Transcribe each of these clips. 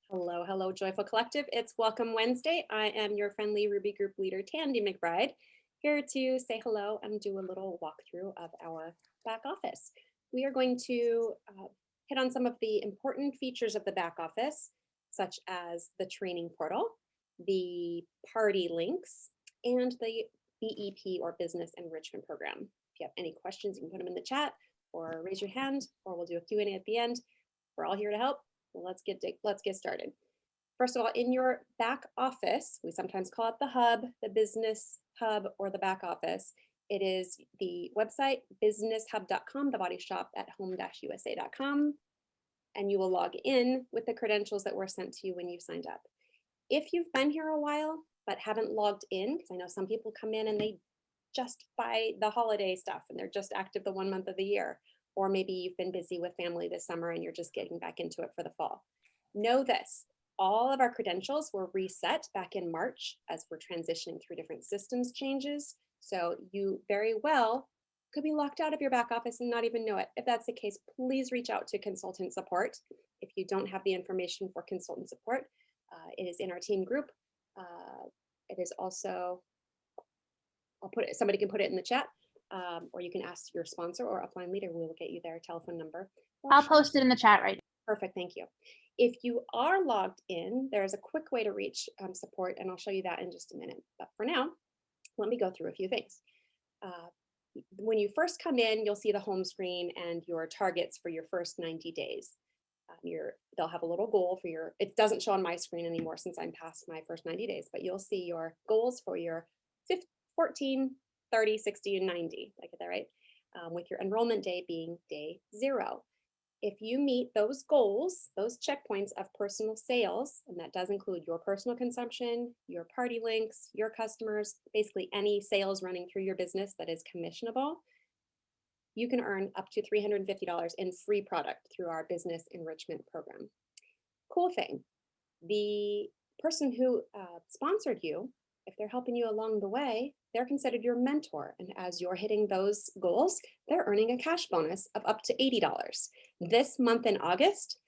Hello, hello, Joyful Collective. It's Welcome Wednesday. I am your friendly Ruby Group leader, Tandy McBride, here to say hello and do a little walkthrough of our back office. We are going to hit on some of the important features of the back office, such as the training portal, the party links, and the BEP or Business Enrichment Program. If you have any questions, you can put them in the chat or raise your hand, or we'll do a Q&A at the end. We're all here to help. Well, let's get started. First of all, in your back office, we sometimes call it the hub, the business hub, or the back office. It is the website businesshub.com, the body shop at home-usa.com, and you will log in with the credentials that were sent to you when you signed up. If you've been here a while but haven't logged in, because I know some people come in and they just buy the holiday stuff and they're just active the 1 month of the year, or maybe you've been busy with family this summer and you're just getting back into it for the fall. Know this, all of our credentials were reset back in March as we're transitioning through different systems changes. So you very well could be locked out of your back office and not even know it. If that's the case, please reach out to consultant support. If you don't have the information for consultant support, it is in our team group. It is also, somebody can put it in the chat. Or you can ask your sponsor or upline leader. We will get you their telephone number. I'll post it in the chat right now. Perfect, thank you. If you are logged in, there's a quick way to reach support, and I'll show you that in just a minute. But for now, let me go through a few things. When you first come in, you'll see the home screen and your targets for your first 90 days. They'll have a little goal for your, it doesn't show on my screen anymore since I'm past my first 90 days, but you'll see your goals for your 14, 30, 60, and 90. Did I get that right? With your enrollment day being day 0. If you meet those goals, those checkpoints of personal sales, and that does include your personal consumption, your party links, your customers, basically any sales running through your business that is commissionable, you can earn up to $350 in free product through our business enrichment program. Cool thing, the person who sponsored you, if they're helping you along the way, they're considered your mentor. And as you're hitting those goals, they're earning a cash bonus of up to $80. This month in August,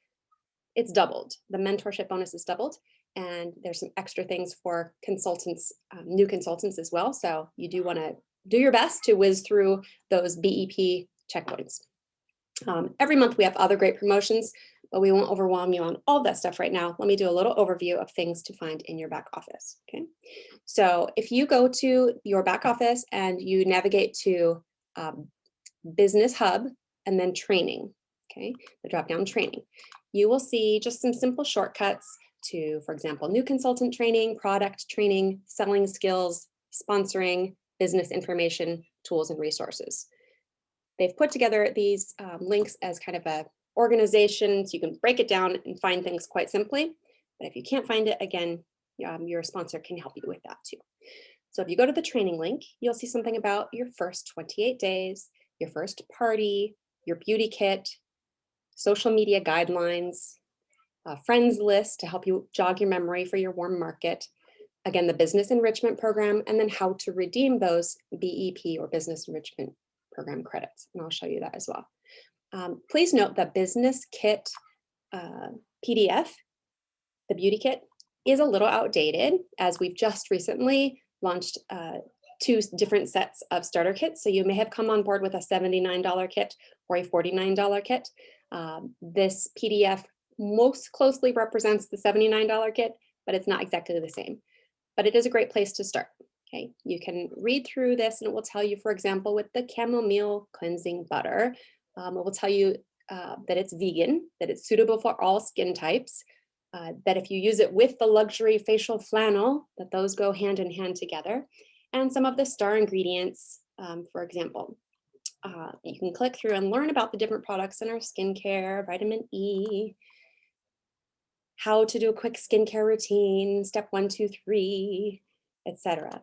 it's doubled. The mentorship bonus is doubled. And there's some extra things for consultants, new consultants as well. So you do want to do your best to whiz through those BEP checkpoints. Every month we have other great promotions, but we won't overwhelm you on all that stuff right now. Let me do a little overview of things to find in your back office, okay? So if you go to your back office and you navigate to Business Hub and then Training, okay? The drop-down Training, you will see just some simple shortcuts to, for example, new consultant training, product training, selling skills, sponsoring, business information, tools, and resources. They've put together these links as kind of a organization, so you can break it down and find things quite simply. But if you can't find it, again, your sponsor can help you with that too. So if you go to the training link, you'll see something about your first 28 days, your first party, your beauty kit, social media guidelines, a friends list to help you jog your memory for your warm market, again, the business enrichment program, and then how to redeem those BEP or business enrichment program credits. And I'll show you that as well. Please note that business kit PDF, the beauty kit, is a little outdated as we've just recently launched 2 different sets of starter kits. So you may have come on board with a $79 kit or a $49 kit. This PDF most closely represents the $79 kit, but it's not exactly the same. But it is a great place to start. Okay, you can read through this and it will tell you, for example, with the chamomile cleansing butter, it will tell you that it's vegan, that it's suitable for all skin types, that if you use it with the luxury facial flannel, that those go hand in hand together, and some of the star ingredients, for example. You can click through and learn about the different products in our skincare, vitamin E, how to do a quick skincare routine, step 1, 2, 3, etc.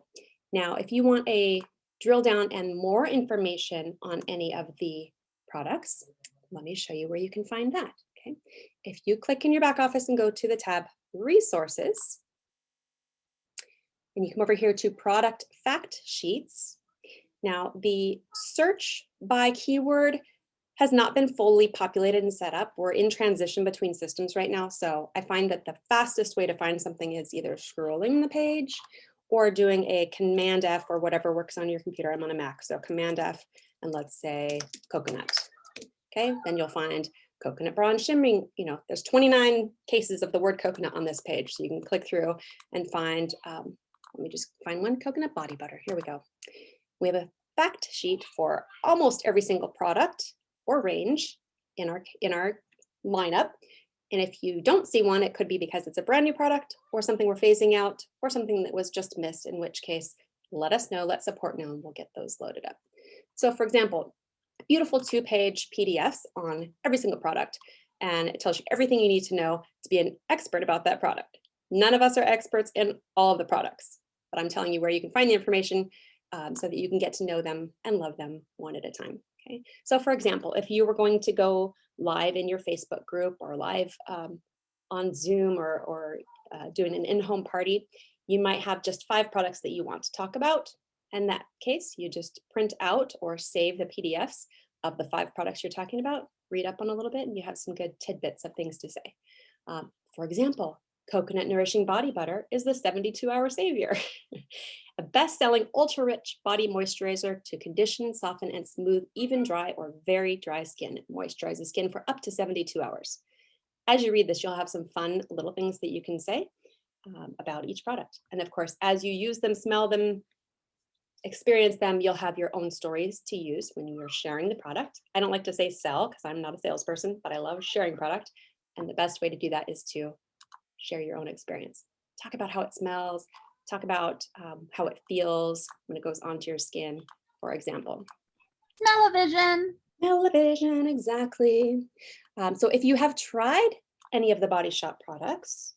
Now, if you want a drill down and more information on any of the products, let me show you where you can find that. Okay, if you click in your back office and go to the tab Resources, and you come over here to Product Fact Sheets. Now, the search by keyword has not been fully populated and set up. We're in transition between systems right now. So I find that the fastest way to find something is either scrolling the page or doing a Command F or whatever works on your computer. I'm on a Mac, so Command F, and let's say coconut. Okay, then you'll find coconut bra and shimmering. There's 29 cases of the word coconut on this page. So you can click through and find, let me just find one, coconut body butter. Here we go. We have a fact sheet for almost every single product or range in our lineup. And if you don't see one, it could be because it's a brand new product or something we're phasing out or something that was just missed, in which case, let us know, let support know, and we'll get those loaded up. So for example, beautiful 2-page PDFs on every single product. And it tells you everything you need to know to be an expert about that product. None of us are experts in all of the products, but I'm telling you where you can find the information so that you can get to know them and love them one at a time. Okay. So for example, if you were going to go live in your Facebook group or live on Zoom or doing an in-home party, you might have just 5 products that you want to talk about. In that case, you just print out or save the PDFs of the 5 products you're talking about, read up on a little bit, and you have some good tidbits of things to say. For example, coconut nourishing body butter is the 72-hour savior. A best-selling ultra-rich body moisturizer to condition, soften, and smooth even dry or very dry skin. It moisturizes the skin for up to 72 hours. As you read this, you'll have some fun little things that you can say about each product. And of course, as you use them, smell them, experience them, you'll have your own stories to use when you're sharing the product. I don't like to say sell because I'm not a salesperson, but I love sharing product. And the best way to do that is to share your own experience. Talk about how it smells, talk about how it feels when it goes onto your skin, for example. Smell-o-vision. Smell-o-vision, exactly. So if you have tried any of the Body Shop products,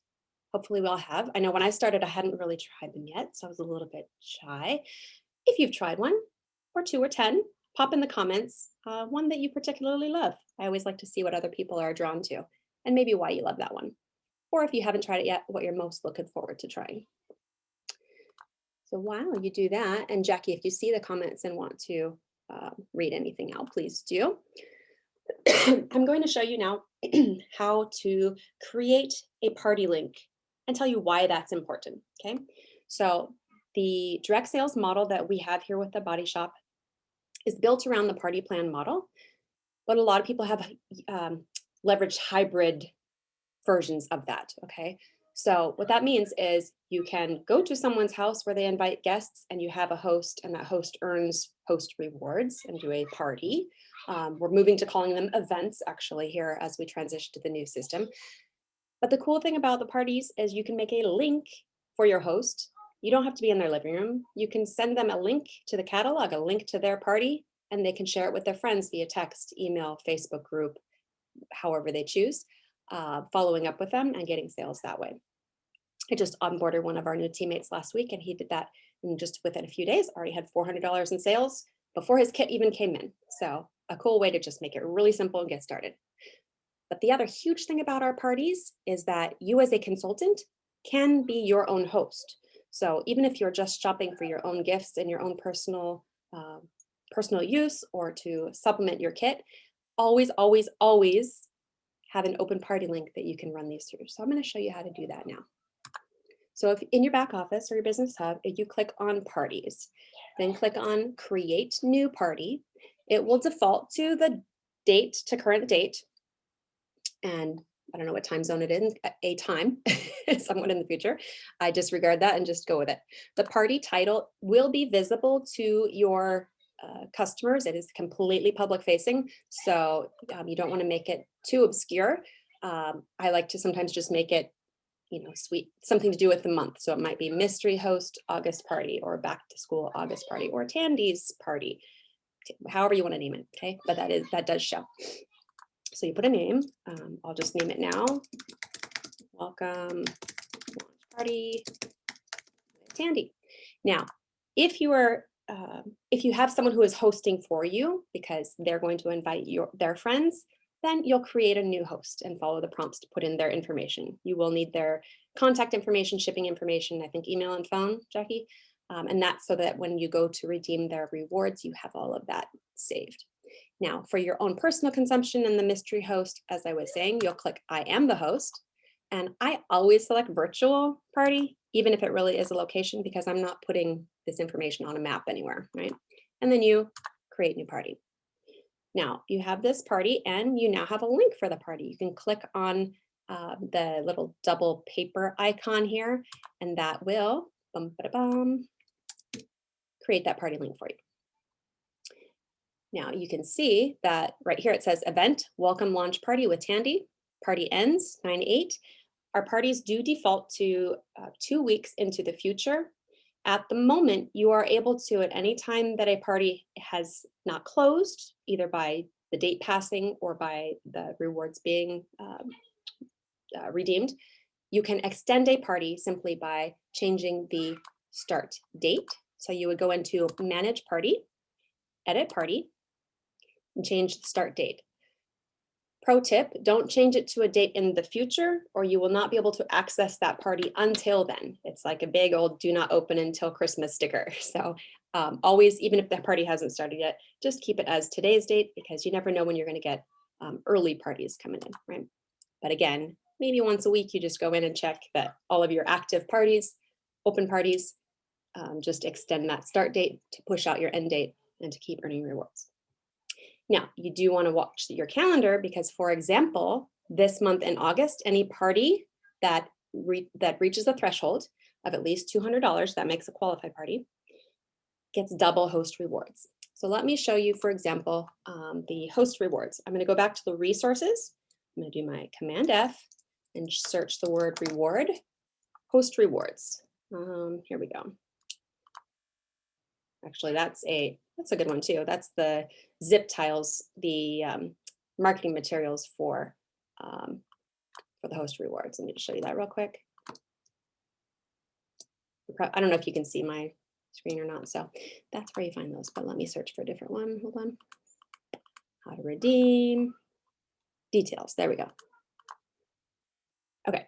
hopefully we all have. I know when I started, I hadn't really tried them yet, so I was a little bit shy. If you've tried one or 2 or 10, pop in the comments one that you particularly love. I always like to see what other people are drawn to and maybe why you love that one. Or if you haven't tried it yet, what you're most looking forward to trying. So while you do that, and Jackie, if you see the comments and want to read anything out, please do. I'm going to show you now how to create a party link and tell you why that's important, okay? So the direct sales model that we have here with the Body Shop is built around the party plan model, but a lot of people have leveraged hybrid versions of that, okay? So what that means is you can go to someone's house where they invite guests and you have a host, and that host earns host rewards and do a party. We're moving to calling them events actually here as we transition to the new system. But the cool thing about the parties is you can make a link for your host. You don't have to be in their living room. You can send them a link to the catalog, a link to their party, and they can share it with their friends via text, email, Facebook group, however they choose, following up with them and getting sales that way. I just onboarded one of our new teammates last week, and he did that in just within a few days, already had $400 in sales before his kit even came in. So a cool way to just make it really simple and get started. But the other huge thing about our parties is that you as a consultant can be your own host. So even if you're just shopping for your own gifts and your own personal use or to supplement your kit, always, always, always have an open party link that you can run these through. So I'm going to show you how to do that now. So if in your back office or your business hub, if you click on parties, then click on create new party, it will default to the date to current date. And I don't know what time zone it is, a time, somewhat in the future. I disregard that and just go with it. The party title will be visible to your customers. It is completely public facing. So you don't want to make it too obscure. I like to sometimes just make it, sweet, something to do with the month. So it might be mystery host August party or back to school August party or Tandy's party, however you want to name it. Okay. But that does show. So you put a name, I'll just name it now. Welcome launch party Tandy. Now, if you have someone who is hosting for you because they're going to invite their friends, then you'll create a new host and follow the prompts to put in their information. You will need their contact information, shipping information, I think email and phone, Jackie. And that's so that when you go to redeem their rewards, you have all of that saved. Now, for your own personal consumption and the mystery host, as I was saying, you'll click I am the host. And I always select virtual party, even if it really is a location, because I'm not putting this information on a map anywhere, right? And then you create new party. Now you have this party and you now have a link for the party. You can click on the little double paper icon here, and that will create that party link for you. Now you can see that right here it says event, welcome launch party with Tandy. Party ends 9/8. Our parties do default to 2 weeks into the future. At the moment, you are able to, at any time that a party has not closed, either by the date passing or by the rewards being redeemed, you can extend a party simply by changing the start date. So you would go into manage party, edit party, and change the start date. Pro tip, don't change it to a date in the future or you will not be able to access that party until then. It's like a big old do not open until Christmas sticker. So always, even if the party hasn't started yet, just keep it as today's date because you never know when you're going to get early parties coming in, right? But again, maybe once a week, you just go in and check that all of your active parties, open parties, just extend that start date to push out your end date and to keep earning rewards. Now, you do want to watch your calendar because, for example, this month in August, any party that reaches the threshold of at least $200, that makes a qualified party, gets double host rewards. So let me show you, for example, the host rewards. I'm going to go back to the resources. I'm going to do my Command F and search the word reward, host rewards. Here we go. Actually, that's a good one too. That's the zip tiles, the marketing materials for the host rewards. Let me just show you that real quick. I don't know if you can see my screen or not, so that's where you find those. But let me search for a different one. Hold on. How to redeem details. There we go. Okay.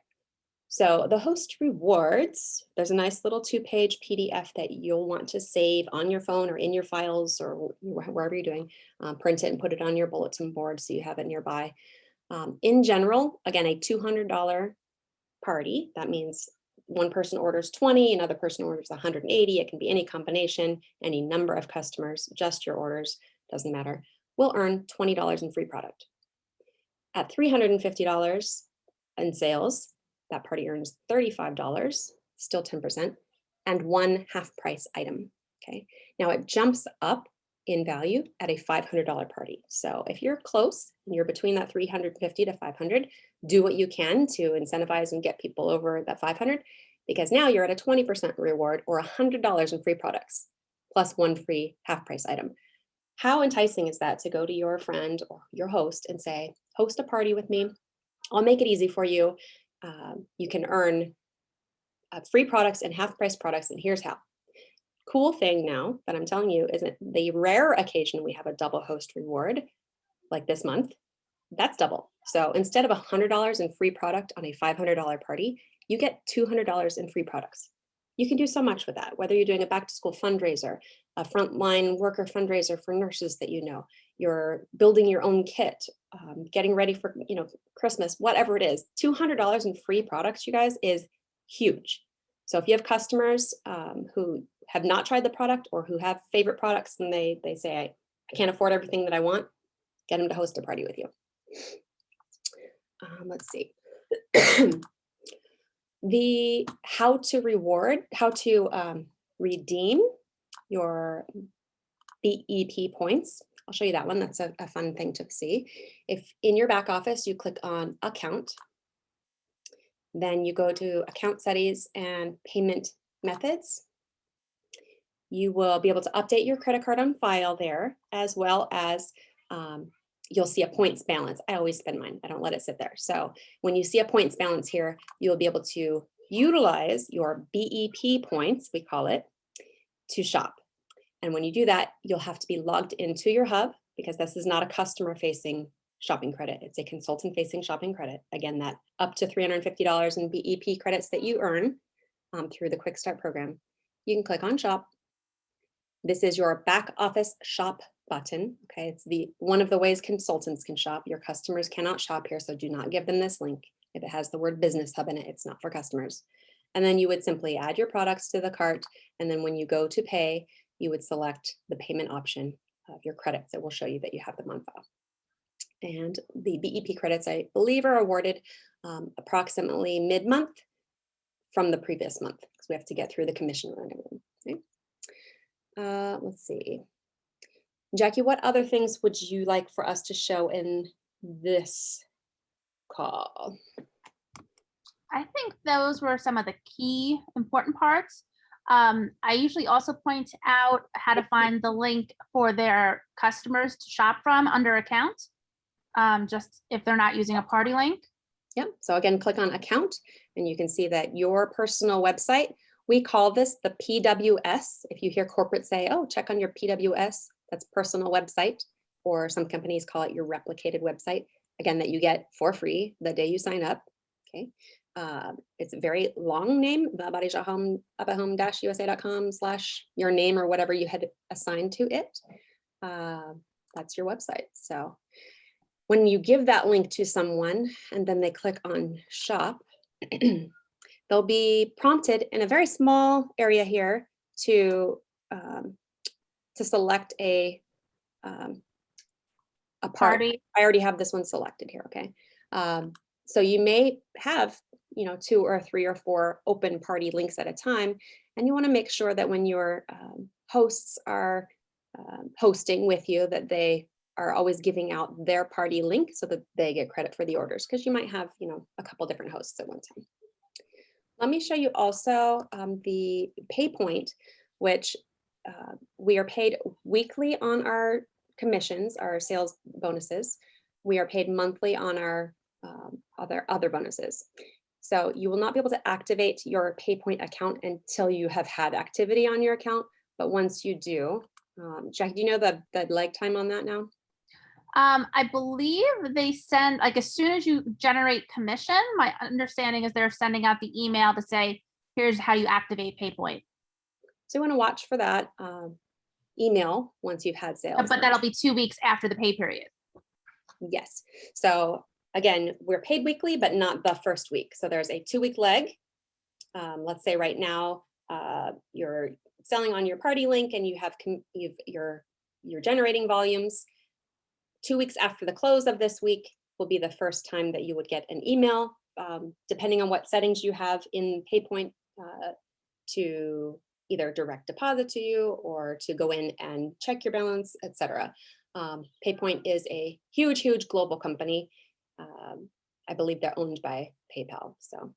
So the host rewards, there's a nice little 2-page PDF that you'll want to save on your phone or in your files or wherever you're doing. Print it and put it on your bulletin board so you have it nearby. In general, again, a $200 party, that means one person orders 20, another person orders 180. It can be any combination, any number of customers, just your orders, doesn't matter. We'll earn $20 in free product. At $350 in sales, that party earns $35, still 10%, and one half price item, okay? Now it jumps up in value at a $500 party. So if you're close and you're between that 350 to 500, do what you can to incentivize and get people over that 500, because now you're at a 20% reward or $100 in free products, plus one free half price item. How enticing is that to go to your friend or your host and say, host a party with me, I'll make it easy for you. You can earn free products and half price products, and here's how. Cool thing now that I'm telling you is that the rare occasion we have a double host reward, like this month, that's double. So instead of $100 in free product on a $500 party, you get $200 in free products. You can do so much with that, whether you're doing a back to school fundraiser, a frontline worker fundraiser for nurses that you know, you're building your own kit, getting ready for Christmas, whatever it is. $200 in free products, you guys, is huge. So if you have customers who have not tried the product or who have favorite products and they say, I can't afford everything that I want, get them to host a party with you. Let's see. The how to redeem your BEP points. I'll show you that one. That's a fun thing to see. If in your back office, you click on account, then you go to account settings and payment methods. You will be able to update your credit card on file there, as well as you'll see a points balance. I always spend mine. I don't let it sit there. So when you see a points balance here, you'll be able to utilize your BEP points, we call it, to shop. And when you do that, you'll have to be logged into your hub because this is not a customer-facing shopping credit. It's a consultant-facing shopping credit. Again, that up to $350 in BEP credits that you earn through the Quick Start program. You can click on Shop. This is your back office shop button. Okay, it's one of the ways consultants can shop. Your customers cannot shop here, so do not give them this link. If it has the word business hub in it, it's not for customers. And then you would simply add your products to the cart. And then when you go to pay, you would select the payment option of your credits. It will show you that you have them on file. And the BEP credits, I believe, are awarded approximately mid-month from the previous month, because we have to get through the commission run. Okay? Let's see. Jackie, what other things would you like for us to show in this call? I think those were some of the key important parts. I usually also point out how to find the link for their customers to shop from under account, just if they're not using a party link. Yep. So again, click on account and you can see that your personal website, we call this the PWS. If you hear corporate say, oh, check on your PWS, that's personal website, or some companies call it your replicated website. Again, that you get for free the day you sign up. Okay. It's a very long name, abahome-usa.com/your name or whatever you had assigned to it. That's your website. So when you give that link to someone and then they click on shop, they'll be prompted in a very small area here to select a party. I already have this one selected here. Okay. So you may have, 2 or 3 or 4 open party links at a time. And you want to make sure that when your hosts are hosting with you, that they are always giving out their party link so that they get credit for the orders, because you might have, a couple different hosts at one time. Let me show you also the pay point, which we are paid weekly on our commissions, our sales bonuses. We are paid monthly on our other bonuses. So you will not be able to activate your PayPoint account until you have had activity on your account. But once you do, Jackie, do you know the lag time on that now? I believe they send, like, as soon as you generate commission, my understanding is they're sending out the email to say, here's how you activate PayPoint. So you want to watch for that email once you've had sales. But that'll be 2 weeks after the pay period. Yes. So again, we're paid weekly, but not the first week. So there's a 2-week leg. Let's say right now you're selling on your party link and you're generating volumes. 2 weeks after the close of this week will be the first time that you would get an email, depending on what settings you have in PayPoint, to either direct deposit to you or to go in and check your balance, etc. PayPoint is a huge global company. I believe they're owned by PayPal. So,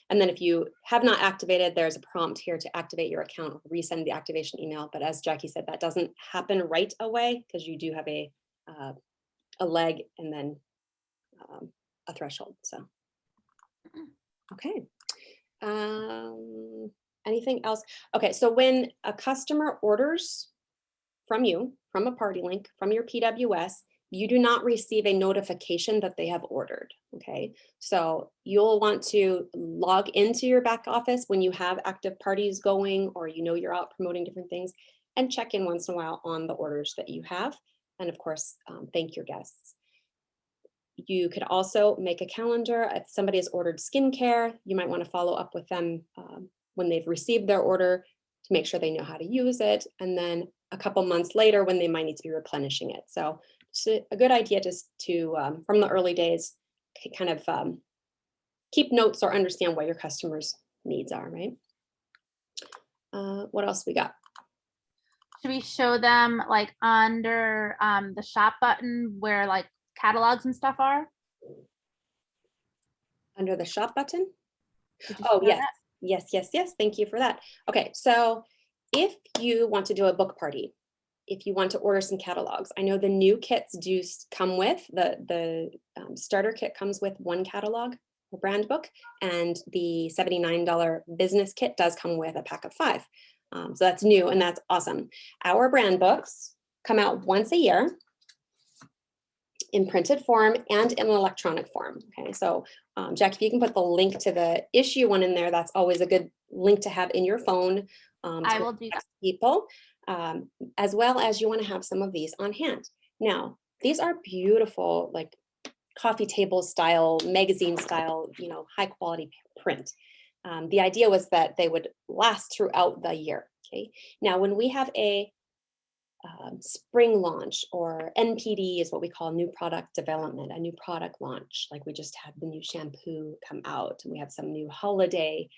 and then if you have not activated, there's a prompt here to activate your account, resend the activation email. But as Jackie said, that doesn't happen right away because you do have a leg and then a threshold. So, okay. Anything else? Okay, so when a customer orders from you, from a party link, from your PWS, you do not receive a notification that they have ordered, okay? So you'll want to log into your back office when you have active parties going or you're out promoting different things, and check in once in a while on the orders that you have. And of course, thank your guests. You could also make a calendar. If somebody has ordered skincare, you might want to follow up with them when they've received their order to make sure they know how to use it. And then a couple months later when they might need to be replenishing it. So it's a good idea just to, from the early days, kind of keep notes or understand what your customers' needs are, right? What else we got? Should we show them like under the shop button where like catalogs and stuff are? Under the shop button? Oh, yes. That? Yes. Thank you for that. Okay, so if you want to do a book party, if you want to order some catalogs, I know the new kits do come with, the starter kit comes with 1 catalog, a brand book, and the $79 business kit does come with a pack of 5. So that's new and that's awesome. Our brand books come out once a year in printed form and in electronic form. Okay, so Jack, if you can put the link to the issue one in there, that's always a good link to have in your phone. I will do that. People. as well as you want to have some of these on hand. Now, these are beautiful, like coffee table style, magazine style, high quality print. The idea was that they would last throughout the year. Okay. Now, when we have a spring launch, or NPD is what we call new product development, a new product launch, like we just had the new shampoo come out, and we have some new holiday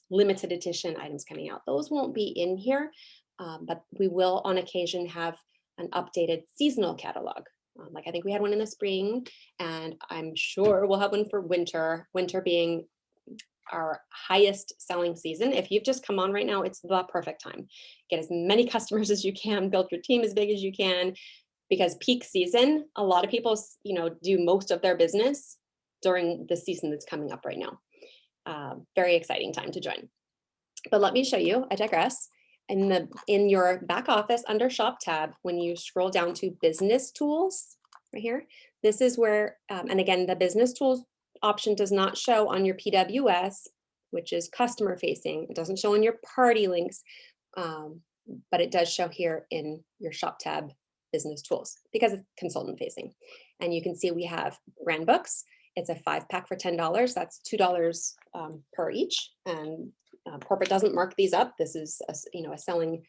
limited edition items coming out. Those won't be in here, but we will on occasion have an updated seasonal catalog. Like I think we had one in the spring, and I'm sure we'll have one for winter, winter being our highest selling season. If you've just come on right now, it's the perfect time. Get as many customers as you can, build your team as big as you can, because peak season, a lot of people, do most of their business during the season that's coming up right now. Very exciting time to join. But let me show you, I digress. In your back office under Shop tab, when you scroll down to Business Tools right here, this is where, and again, the Business Tools option does not show on your PWS, which is customer facing. It doesn't show in your party links, but it does show here in your Shop tab Business Tools because it's consultant facing. And you can see we have brand books. It's a 5-pack for $10. That's $2 per each. And corporate doesn't mark these up. This is a selling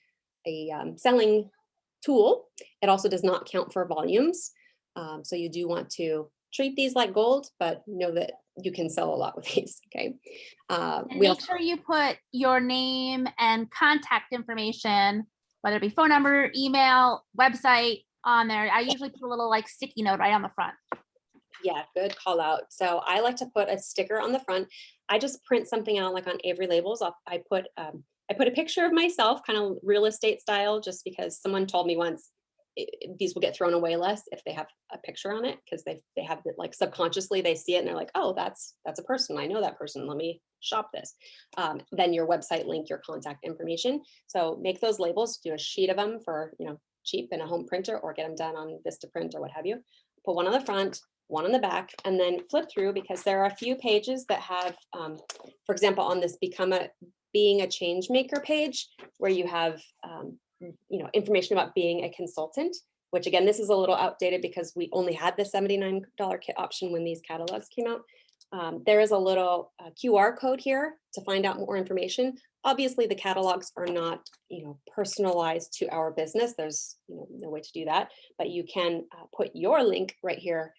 tool. It also does not count for volumes. So you do want to treat these like gold, but know that you can sell a lot with these. Okay. And make sure you put your name and contact information, whether it be phone number, email, website on there. I usually put a little like sticky note right on the front. Yeah, good call out. So I like to put a sticker on the front. I just print something out like on Avery labels. I put a picture of myself, kind of real estate style, just because someone told me once these will get thrown away less if they have a picture on it, because they have it like subconsciously they see it and they're like, oh, that's a person. I know that person. Let me shop this. Then your website link, your contact information. So make those labels, do a sheet of them for cheap in a home printer, or get them done on Vistaprint or what have you. Put one on the front, one on the back, and then flip through, because there are a few pages that have, for example, on this being a change maker page, where you have information about being a consultant, which again, this is a little outdated because we only had the $79 kit option when these catalogs came out. There is a little QR code here to find out more information. Obviously, the catalogs are not, personalized to our business. There's no way to do that, but you can put your link right here,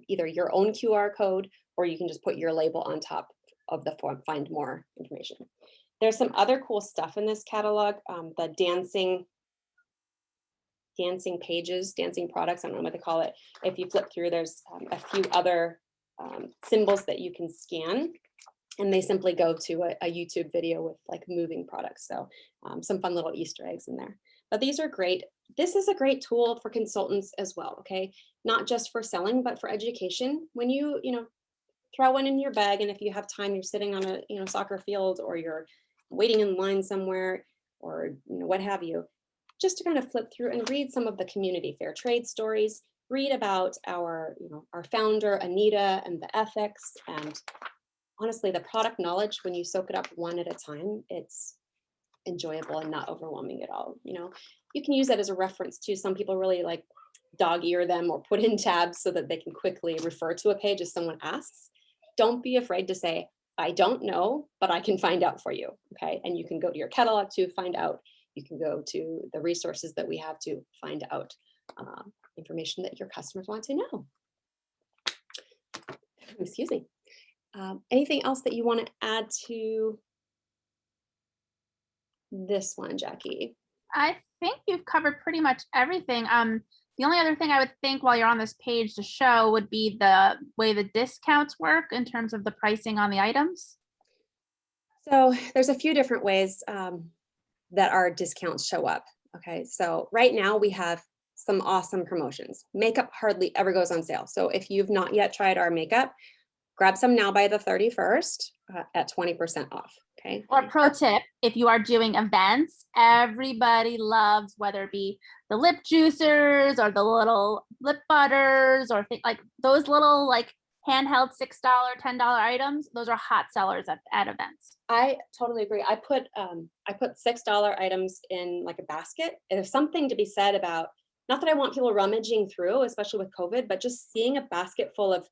either your own QR code, or you can just put your label on top of the form, find more information. There's some other cool stuff in this catalog. The dancing pages, dancing products, I don't know what they call it. If you flip through, there's a few other symbols that you can scan, and they simply go to a YouTube video with like moving products. So some fun little Easter eggs in there. But these are great. This is a great tool for consultants as well, okay? Not just for selling, but for education. When you throw one in your bag, and if you have time, you're sitting on a soccer field, or you're waiting in line somewhere, or what have you, just to kind of flip through and read some of the community fair trade stories, read about our founder Anita and the ethics, and honestly the product knowledge. When you soak it up one at a time, it's enjoyable and not overwhelming at all. You can use that as a reference too. Some people really like dog ear them or put in tabs so that they can quickly refer to a page if someone asks. Don't be afraid to say, I don't know, but I can find out for you. Okay. And you can go to your catalog to find out. You can go to the resources that we have to find out information that your customers want to know. Excuse me. Anything else that you want to add to this one, Jackie? I think you've covered pretty much everything. The only other thing I would think while you're on this page to show would be the way the discounts work in terms of the pricing on the items. So there's a few different ways that our discounts show up. Okay, so right now we have some awesome promotions. Makeup hardly ever goes on sale. So if you've not yet tried our makeup, grab some now by the 31st at 20% off. Okay. Or pro tip, if you are doing events, everybody loves, whether it be the lip juicers or the little lip butters or like those little like handheld $6, $10 items, those are hot sellers at events. I totally agree. I put $6 items in like a basket. And there's something to be said about, not that I want people rummaging through, especially with COVID, but just seeing a basket full of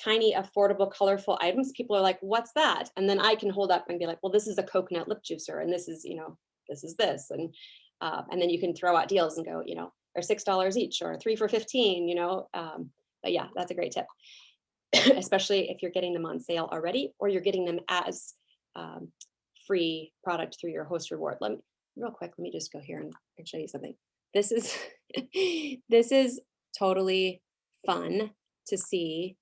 tiny, affordable, colorful items. People are like, "What's that?" And then I can hold up and be like, "Well, this is a coconut lip juicer, and this is, this is this," and then you can throw out deals and go, they're $6 each or 3 for 15. But yeah, that's a great tip, especially if you're getting them on sale already or you're getting them as free product through your host reward. Let me just go here and show you something. This is this is totally fun to see.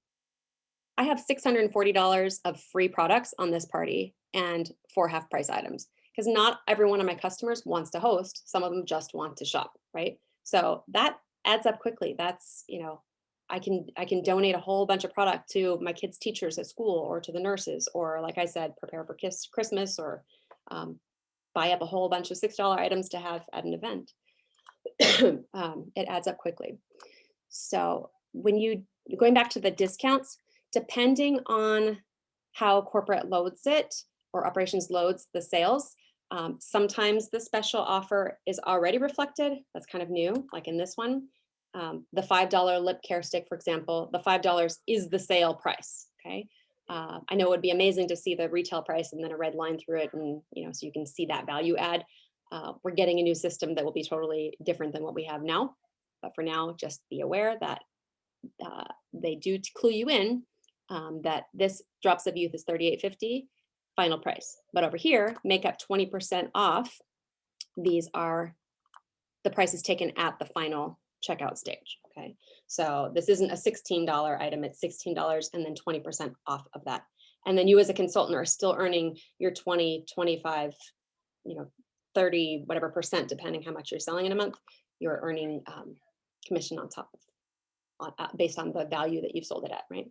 I have $640 of free products on this party and 4 half price items, because not every one of my customers wants to host. Some of them just want to shop, right? So that adds up quickly. That's, I can donate a whole bunch of product to my kids' teachers at school or to the nurses, or like I said, prepare for Christmas, or buy up a whole bunch of $6 items to have at an event. It adds up quickly. So going back to the discounts, depending on how corporate loads it or operations loads the sales, sometimes the special offer is already reflected. That's kind of new, like in this one. The $5 lip care stick, for example, the $5 is the sale price, okay? I know it would be amazing to see the retail price and then a red line through it, and so you can see that value add. We're getting a new system that will be totally different than what we have now. But for now, just be aware that they do clue you in that this Drops of Youth is $38.50 final price. But over here, makeup 20% off. These are the prices taken at the final checkout stage. Okay, so this isn't a $16 item, it's $16 and then 20% off of that. And then you as a consultant are still earning your 20, 25, 30, whatever percent, depending how much you're selling in a month, you're earning commission on top of, based on the value that you've sold it at, right?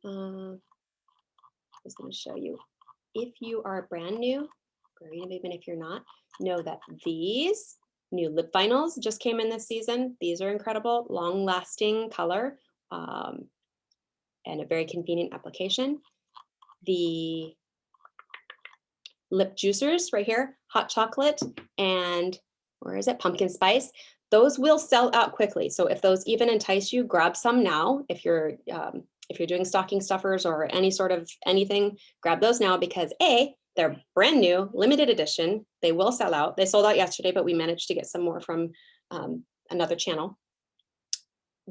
I was going to show you, if you are brand new, or even if you're not, know that these new lip vinyls just came in this season. These are incredible, long-lasting color, and a very convenient application. The lip juicers right here, hot chocolate and where is it? Pumpkin spice. Those will sell out quickly. So if those even entice you, grab some now. If you're doing stocking stuffers or any sort of anything, grab those now, because they're brand new, limited edition. They will sell out. They sold out yesterday, but we managed to get some more from another channel.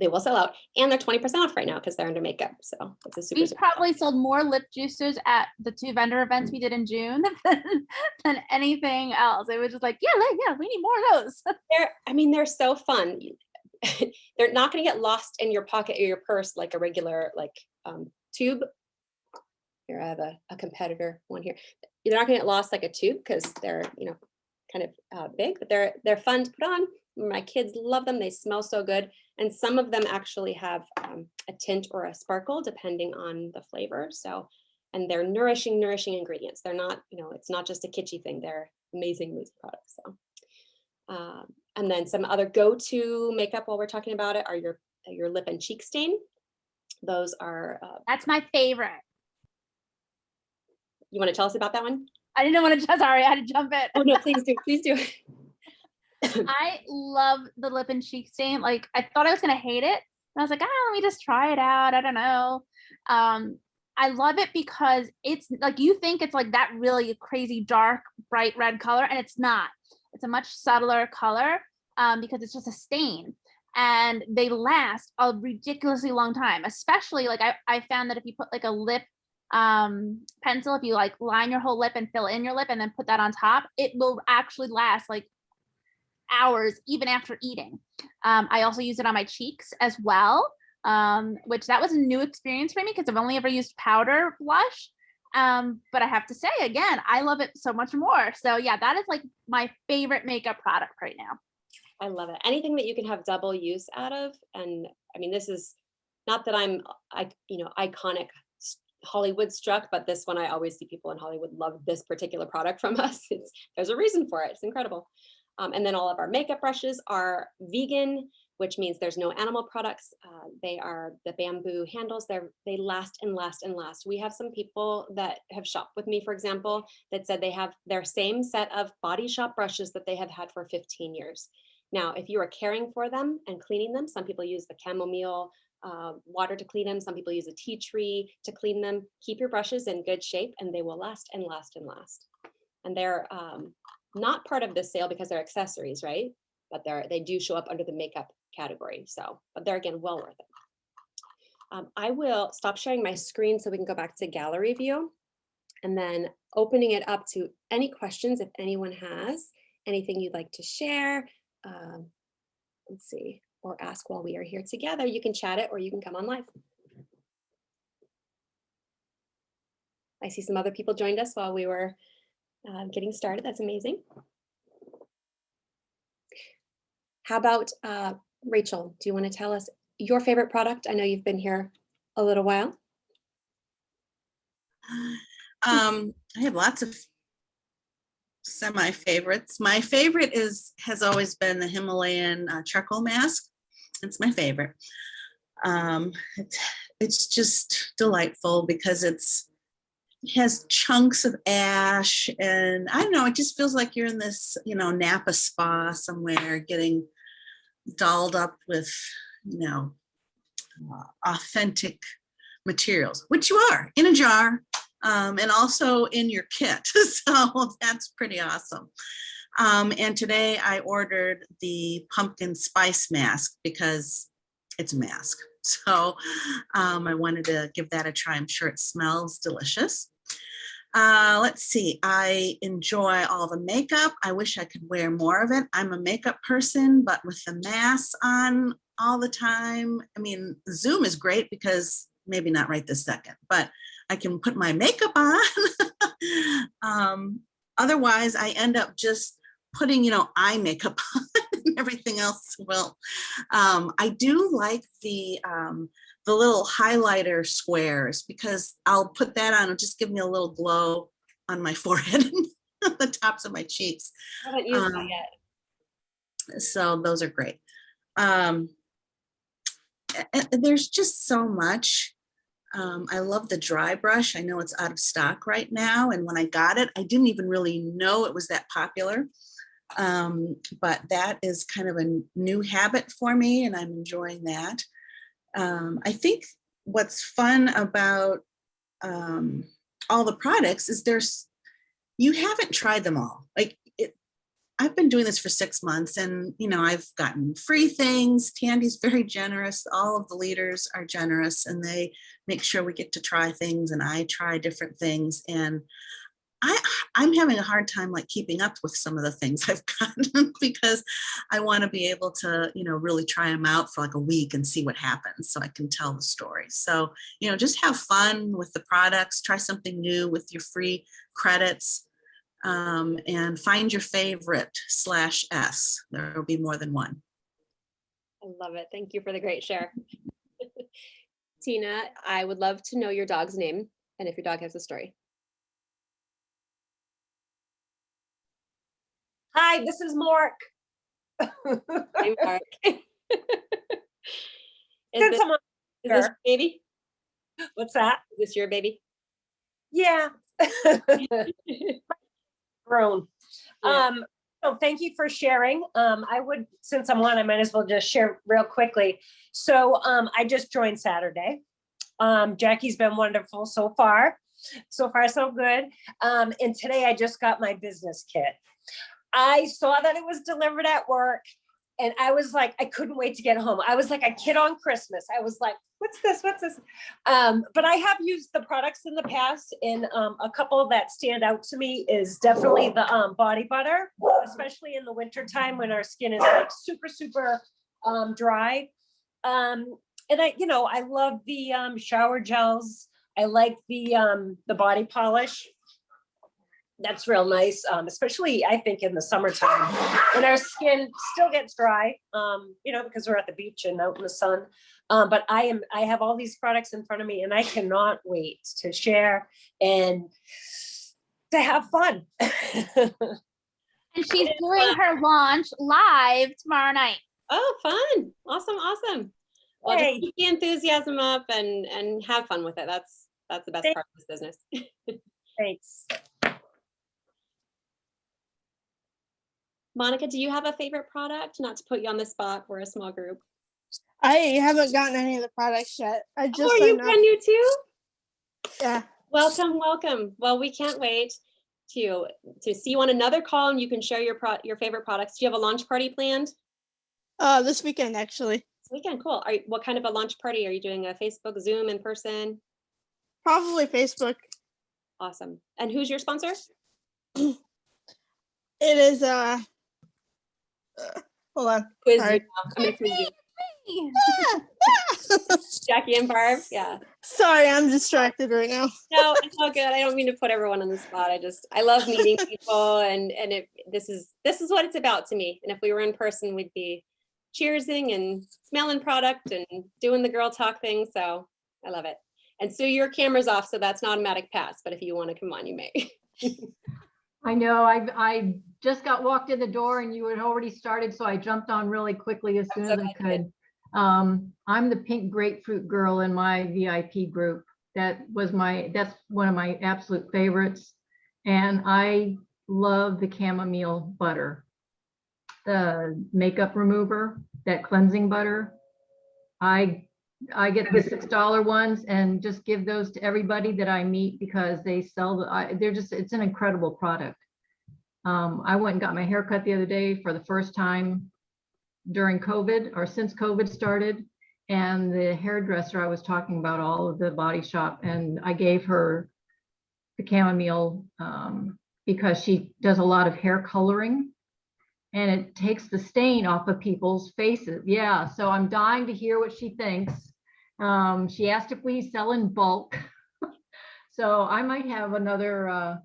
They will sell out, and they're 20% off right now because they're under makeup. So it's a super. We probably sold more lip juicers at the 2 vendor events we did in June than anything else. It was just like, yeah, we need more of those. They're so fun. They're not going to get lost in your pocket or your purse like a regular tube. Here I have a competitor one here. They're not going to get lost like a tube because they're kind of big, but they're fun to put on. My kids love them. They smell so good. And some of them actually have a tint or a sparkle depending on the flavor. So, and they're nourishing ingredients. They're not, it's not just a kitschy thing. They're amazing products. So, and then some other go-to makeup while we're talking about it are your lip and cheek stain. Those are. That's my favorite. You want to tell us about that one? I didn't want to. Sorry, I had to jump in. Oh no, please do. Please do. I love the lip and cheek stain. Like, I thought I was gonna hate it, and I was like, let me just try it out. I don't know. I love it because it's like, you think it's like that really crazy dark bright red color, and it's not. It's a much subtler color because it's just a stain, and they last a ridiculously long time. Especially like I found that if you put like a lip pencil, if you like line your whole lip and fill in your lip and then put that on top, it will actually last like hours even after eating. I also use it on my cheeks as well, which that was a new experience for me because I've only ever used powder blush. But I have to say again, I love it so much more. So yeah, that is like my favorite makeup product right now. I love it. Anything that you can have double use out of. And I mean, this is not that I'm iconic Hollywood struck, but this one, I always see people in Hollywood love this particular product from us. There's a reason for it. It's incredible. And then all of our makeup brushes are vegan, which means there's no animal products. They are the bamboo handles. They last and last and last. We have some people that have shopped with me, for example, that said they have their same set of Body Shop brushes that they have had for 15 years. Now, if you are caring for them and cleaning them, some people use the chamomile water to clean them. Some people use a tea tree to clean them. Keep your brushes in good shape and they will last and last and last. And they're not part of this sale because they're accessories, right? But they do show up under the makeup category. So, but they're again, well worth it. I will stop sharing my screen so we can go back to gallery view and then opening it up to any questions if anyone has anything you'd like to share. Let's see, or ask while we are here together. You can chat it or you can come on live. I see some other people joined us while we were getting started. That's amazing. How about Rachel, do you want to tell us your favorite product? I know you've been here a little while. I have lots of semi-favorites. My favorite has always been the Himalayan charcoal mask. It's my favorite. It's just delightful because it has chunks of ash, and I don't know, it just feels like you're in this, Napa spa somewhere getting dolled up with, authentic materials, which you are in a jar, and also in your kit. So that's pretty awesome. And today I ordered the pumpkin spice mask because it's a mask. So I wanted to give that a try. I'm sure it smells delicious. Let's see, I enjoy all the makeup. I wish I could wear more of it. I'm a makeup person, but with the mask on all the time, I mean, Zoom is great because maybe not right this second, but I can put my makeup on. Otherwise, I end up just putting, eye makeup on and everything else will. I do like the little highlighter squares because I'll put that on. It'll just give me a little glow on my forehead and the tops of my cheeks. I haven't used that yet. So those are great. There's just so much. I love the dry brush. I know it's out of stock right now. And when I got it, I didn't even really know it was that popular. But that is kind of a new habit for me and I'm enjoying that. I think what's fun about all the products is you haven't tried them all. I've been doing this for 6 months and, I've gotten free things. Tandy's very generous. All of the leaders are generous and they make sure we get to try things and I try different things. And I'm having a hard time keeping up with some of the things I've gotten because I want to be able to, really try them out for a week and see what happens so I can tell the story. So, just have fun with the products, try something new with your free credits. And find your favorite /S. There will be more than one. I love it. Thank you for the great share. Tina, I would love to know your dog's name and if your dog has a story. Hi, this is Mark. Hi, Mark. Is this baby? What's that? Is this your baby? Yeah. Grown. Yeah. So thank you for sharing. Since I'm on, I might as well just share real quickly. So I just joined Saturday. Jackie's been wonderful so far. So far, so good. And today I just got my business kit. I saw that it was delivered at work and I was like, I couldn't wait to get home. I was like a kid on Christmas. I was like, what's this? What's this? But I have used the products in the past and a couple that stand out to me is definitely the body butter, especially in the winter time when our skin is super, super dry. And I love the shower gels. I like the body polish. That's real nice, especially I think in the summertime when our skin still gets dry, because we're at the beach and out in the sun. But I have all these products in front of me and I cannot wait to share and to have fun. And she's doing her launch live tomorrow night. Oh, fun. Awesome. Awesome. Well, just Hey. keep the enthusiasm up and have fun with it. That's the best Thank- part of this business. Thanks. Monica, do you have a favorite product? Not to put you on the spot. We're a small group. I haven't gotten any of the products yet. I Oh, just are you signed up. brand new too? Yeah. Welcome, welcome. Well, we can't wait to see you on another call and you can share your favorite products. Do you have a launch party planned? This weekend actually. This weekend, cool. What kind of a launch party? Are you doing a Facebook, Zoom, in person? Probably Facebook. Awesome. And who's your sponsor? It is hold on. Quiz you Sorry. now. I'm gonna quiz you. Jackie and Barb. Yeah. Sorry, I'm distracted right now. No, it's all good. I don't mean to put everyone on the spot. I love meeting people and this is what it's about to me. And if we were in person, we'd be cheersing and smelling product and doing the girl talk thing. So I love it. And so your camera's off, so that's an automatic pass. But if you want to come on, you may. I know, I just got walked in the door and you had already started, so I jumped on really quickly as soon as I could. I'm the pink grapefruit girl in my VIP group. That's one of my absolute favorites. And I love the chamomile butter, the makeup remover, that cleansing butter. I get the $6 ones and just give those to everybody that I meet because they sell, it's an incredible product. I went and got my hair cut the other day for the first time during COVID or since COVID started. And the hairdresser I was talking about, all of the body shop, and I gave her the chamomile because she does a lot of hair coloring and it takes the stain off of people's faces. Yeah, so I'm dying to hear what she thinks. She asked if we sell in bulk. So I might have another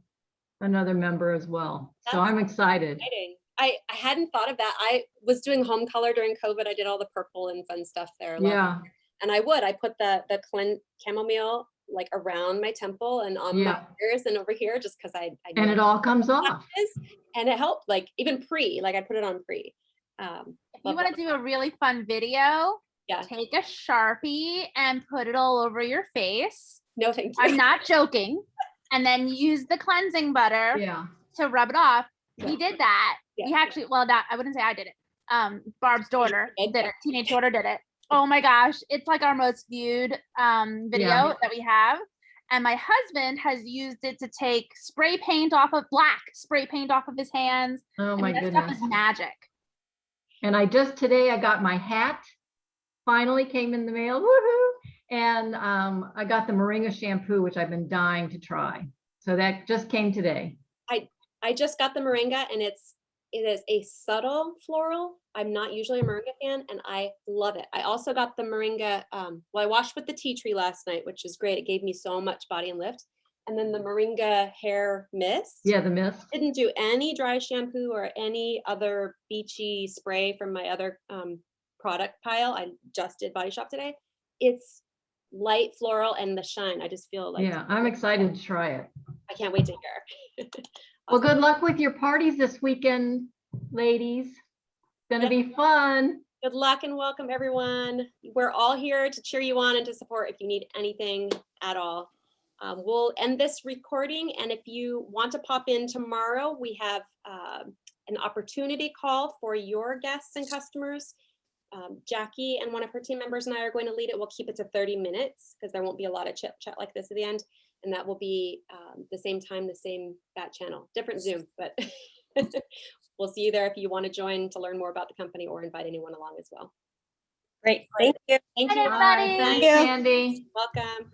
member as well. So I'm excited. Exciting. I hadn't thought of that. I was doing home color during COVID. I did all the purple and fun stuff there. Yeah. And I put the chamomile like around my temple and on my ears and over here just because I And it all comes off. And it helped, like even I put it on pre. If you want to do a really fun video, take a Sharpie and put it all over your face. No, thank you. I'm not joking. And then use the cleansing butter to rub it off. We did that. We actually, I wouldn't say I did it. Barb's daughter did it. Teenage daughter did it. Oh my gosh. It's like our most viewed video that we have. And my husband has used it to take spray paint off of his hands. Oh my goodness. That stuff is magic. And today I got my hat, finally came in the mail, woohoo! And I got the Moringa shampoo, which I've been dying to try. So that just came today. I just got the Moringa and it is a subtle floral. I'm not usually a Moringa fan and I love it. I also got the Moringa, I washed with the tea tree last night, which is great. It gave me so much body and lift. And then the Moringa hair mist. Yeah, the mist. Didn't do any dry shampoo or any other beachy spray from my other product pile. I just did Body Shop today. It's light floral and the shine. I just feel like. Yeah, I'm excited to try it. I can't wait to hear. Well, good luck with your parties this weekend, ladies. It's gonna be fun. Good luck and welcome everyone. We're all here to cheer you on and to support if you need anything at all. We'll end this recording, and if you want to pop in tomorrow, we have an opportunity call for your guests and customers. Jackie and one of her team members and I are going to lead it. We'll keep it to 30 minutes because there won't be a lot of chit chat like this at the end. And that will be the same time, the same bat channel, different Zoom, but we'll see you there if you want to join to learn more about the company or invite anyone along as well. Great. Thank you. Thank you. Bye, everybody. Thanks, Andy. Welcome.